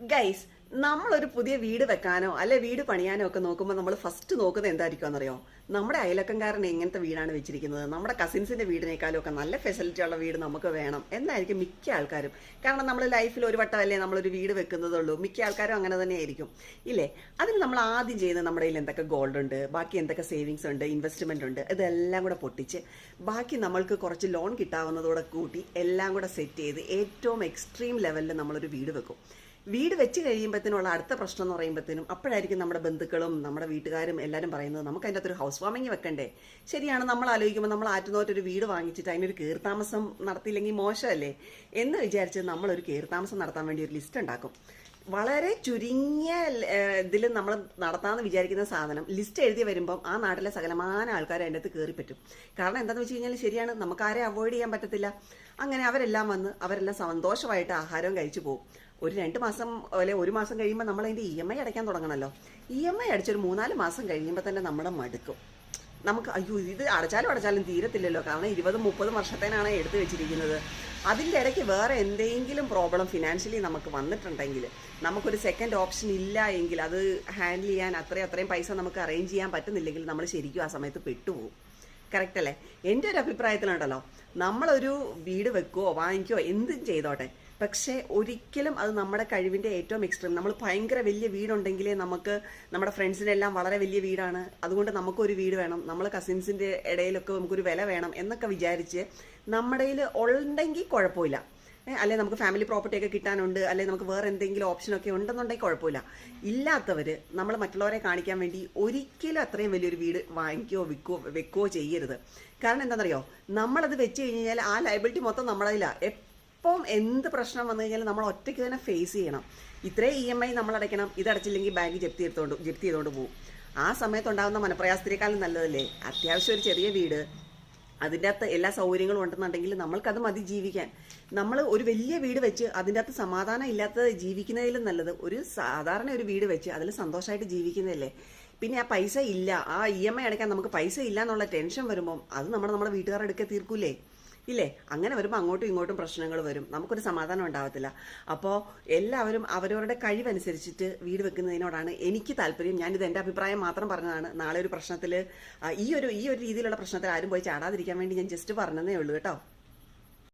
Guys, നമ്മളൊരു പുതിയ വീട് വെക്കാനോ അല്ലെ വീട് പണിയാനോ ഒക്കെ നോക്കുമ്പോൾ നമ്മൾ ഫസ്റ്റ് നോക്കുന്നത് എന്തായിരിക്കും എന്നറിയോ? നമ്മുടെ അയലക്കംകാരൻ എങ്ങനത്തെ വീടാണ് വെച്ചിരിക്കുന്നത്, നമ്മുടെ കസിൻസിന്റെ വീടിനേക്കാളും ഒക്കെ നല്ല ഫെസിലിറ്റി ഉള്ള വീട് നമുക്ക് വേണം എന്നായിരിക്കും മിക്ക ആൾക്കാരും. കാരണം നമ്മൾ ലൈഫിൽ ഒരു വട്ടമല്ലേ നമ്മളൊരു വീട് വെക്കുന്നതുള്ളൂ. മിക്ക ആൾക്കാരും അങ്ങനെ തന്നെ ആയിരിക്കും, ഇല്ലേ? അതിന് നമ്മൾ ആദ്യം ചെയ്യുന്നത് നമ്മുടെ കയ്യിൽ എന്തൊക്കെ ഗോൾഡ് ഉണ്ട്, ബാക്കി എന്തൊക്കെ സേവിങ്സ് ഉണ്ട്, ഇൻവെസ്റ്റ്മെന്റ് ഉണ്ട്, ഇതെല്ലാം കൂടെ പൊട്ടിച്ച് ബാക്കി നമ്മൾക്ക് കുറച്ച് ലോൺ കിട്ടാവുന്നതോടെ കൂട്ടി എല്ലാം കൂടെ സെറ്റ് ചെയ്ത് ഏറ്റവും എക്സ്ട്രീം ലെവലിൽ നമ്മളൊരു വീട് വെക്കും. വീട് വെച്ച് കഴിയുമ്പോഴത്തേനുള്ള അടുത്ത പ്രശ്നം എന്ന് പറയുമ്പോഴത്തേനും അപ്പോഴായിരിക്കും നമ്മുടെ ബന്ധുക്കളും നമ്മുടെ വീട്ടുകാരും എല്ലാവരും പറയുന്നത് നമുക്ക് അതിൻ്റെ അകത്തൊരു ഹൗസ് വാമിങ് വെക്കണ്ടേ. ശരിയാണ്, നമ്മൾ ആലോചിക്കുമ്പോൾ നമ്മൾ ആറ്റുനോറ്റൊരു വീട് വാങ്ങിച്ചിട്ട് അതിനൊരു കീർത്താമസം നടത്തിയില്ലെങ്കിൽ മോശമല്ലേ എന്ന് വിചാരിച്ച് നമ്മളൊരു കീർത്താമസം നടത്താൻ വേണ്ടി ഒരു ലിസ്റ്റ് ഉണ്ടാക്കും. വളരെ ചുരുങ്ങിയ ഇതിൽ നമ്മൾ നടത്താമെന്ന് വിചാരിക്കുന്ന സാധനം ലിസ്റ്റ് എഴുതി വരുമ്പം ആ നാട്ടിലെ സകലമാന ആൾക്കാർ അതിൻ്റെ അകത്ത് കയറി പറ്റും. കാരണം എന്താണെന്ന് വെച്ച് കഴിഞ്ഞാൽ ശരിയാണ്, നമുക്ക് ആരെ അവോയ്ഡ് ചെയ്യാൻ പറ്റത്തില്ല. അങ്ങനെ അവരെല്ലാം വന്ന് അവരെല്ലാം സന്തോഷമായിട്ട് ആഹാരവും കഴിച്ചു പോകും. ഒരു 2 മാസം അല്ലെ 1 മാസം കഴിയുമ്പോൾ നമ്മൾ അതിൻ്റെ EMI അടയ്ക്കാൻ തുടങ്ങണമല്ലോ. EMI അടിച്ചൊരു 3-4 മാസം കഴിയുമ്പോൾ തന്നെ നമ്മുടെ മടുക്കും. നമുക്ക് അയ്യോ ഇത് അടച്ചാലും തീരത്തില്ലല്ലോ, കാരണം 20-30 വർഷത്തേനാണ് എടുത്തു വെച്ചിരിക്കുന്നത്. അതിൻ്റെ ഇടയ്ക്ക് വേറെ എന്തെങ്കിലും പ്രോബ്ലം ഫിനാൻഷ്യലി നമുക്ക് വന്നിട്ടുണ്ടെങ്കിൽ, നമുക്കൊരു സെക്കൻഡ് ഓപ്ഷൻ ഇല്ല എങ്കിൽ, അത് ഹാൻഡിൽ ചെയ്യാൻ അത്രയും പൈസ നമുക്ക് അറേഞ്ച് ചെയ്യാൻ പറ്റുന്നില്ലെങ്കിൽ നമ്മൾ ശരിക്കും ആ സമയത്ത് പെട്ടുപോകും. കറക്റ്റ് അല്ലേ? എൻ്റെ ഒരു അഭിപ്രായത്തിലുണ്ടല്ലോ, നമ്മളൊരു വീട് വെക്കുകയോ വാങ്ങിക്കുകയോ എന്തും ചെയ്തോട്ടെ, പക്ഷേ ഒരിക്കലും അത് നമ്മുടെ കഴിവിൻ്റെ ഏറ്റവും എക്സ്ട്രീം, നമ്മൾ ഭയങ്കര വലിയ വീടുണ്ടെങ്കിലേ നമുക്ക് നമ്മുടെ ഫ്രണ്ട്സിനെല്ലാം വളരെ വലിയ വീടാണ് അതുകൊണ്ട് നമുക്കൊരു വീട് വേണം, നമ്മൾ കസിൻസിൻ്റെ ഇടയിലൊക്കെ നമുക്കൊരു വില വേണം എന്നൊക്കെ വിചാരിച്ച് നമ്മുടെ കയ്യിൽ ഉണ്ടെങ്കിൽ കുഴപ്പമില്ല, അല്ലെ നമുക്ക് ഫാമിലി പ്രോപ്പർട്ടി ഒക്കെ കിട്ടാനുണ്ട്, അല്ലെ നമുക്ക് വേറെ എന്തെങ്കിലും ഓപ്ഷനൊക്കെ ഉണ്ടെന്നുണ്ടെങ്കിൽ കുഴപ്പമില്ല. ഇല്ലാത്തവർ നമ്മൾ മറ്റുള്ളവരെ കാണിക്കാൻ വേണ്ടി ഒരിക്കലും അത്രയും വലിയൊരു വീട് വാങ്ങിക്കുകയോ വെക്കുകയോ ചെയ്യരുത്. കാരണം എന്താണെന്നറിയോ, നമ്മളത് വെച്ച് കഴിഞ്ഞാൽ ആ ലയബിലിറ്റി മൊത്തം നമ്മളതിലാണ്. എപ്പം എന്ത് പ്രശ്നം വന്നു കഴിഞ്ഞാൽ നമ്മൾ ഒറ്റയ്ക്ക് തന്നെ ഫേസ് ചെയ്യണം. ഇത്രയും EMI നമ്മൾ അടയ്ക്കണം, ഇതടച്ചില്ലെങ്കിൽ ബാങ്ക് ജപ്തി ചെയ്തുകൊണ്ട് പോകും. ആ സമയത്തുണ്ടാകുന്ന മനപ്രയാസത്തിനേക്കാളും നല്ലതല്ലേ അത്യാവശ്യം ഒരു ചെറിയ വീട്, അതിൻ്റെ അകത്ത് എല്ലാ സൗകര്യങ്ങളും ഉണ്ടെന്നുണ്ടെങ്കിൽ നമ്മൾക്കത് മതി ജീവിക്കാൻ. നമ്മൾ ഒരു വലിയ വീട് വെച്ച് അതിൻ്റെ അകത്ത് സമാധാനം ഇല്ലാത്തത് ജീവിക്കുന്നതിലും നല്ലത് ഒരു സാധാരണ ഒരു വീട് വെച്ച് അതിൽ സന്തോഷമായിട്ട് ജീവിക്കുന്നതല്ലേ. പിന്നെ ആ പൈസ ഇല്ല, ആ EMI അടയ്ക്കാൻ നമുക്ക് പൈസ ഇല്ല എന്നുള്ള ടെൻഷൻ വരുമ്പം അത് നമ്മുടെ വീട്ടുകാരുടെ അടുക്കെ തീർക്കൂലേ, ഇല്ലേ? അങ്ങനെ വരുമ്പോൾ അങ്ങോട്ടും ഇങ്ങോട്ടും പ്രശ്നങ്ങൾ വരും, നമുക്കൊരു സമാധാനം ഉണ്ടാവത്തില്ല. അപ്പോൾ എല്ലാവരും അവരവരുടെ കഴിവനുസരിച്ചിട്ട് വീട് വെക്കുന്നതിനോടാണ് എനിക്ക് താല്പര്യം. ഞാനിത് എൻ്റെ അഭിപ്രായം മാത്രം പറഞ്ഞതാണ്. നാളെ ഒരു പ്രശ്നത്തിൽ ഈ ഒരു രീതിയിലുള്ള പ്രശ്നത്തിൽ ആരും പോയി ചാടാതിരിക്കാൻ വേണ്ടി ഞാൻ ജസ്റ്റ് പറഞ്ഞതേ ഉള്ളൂ കേട്ടോ.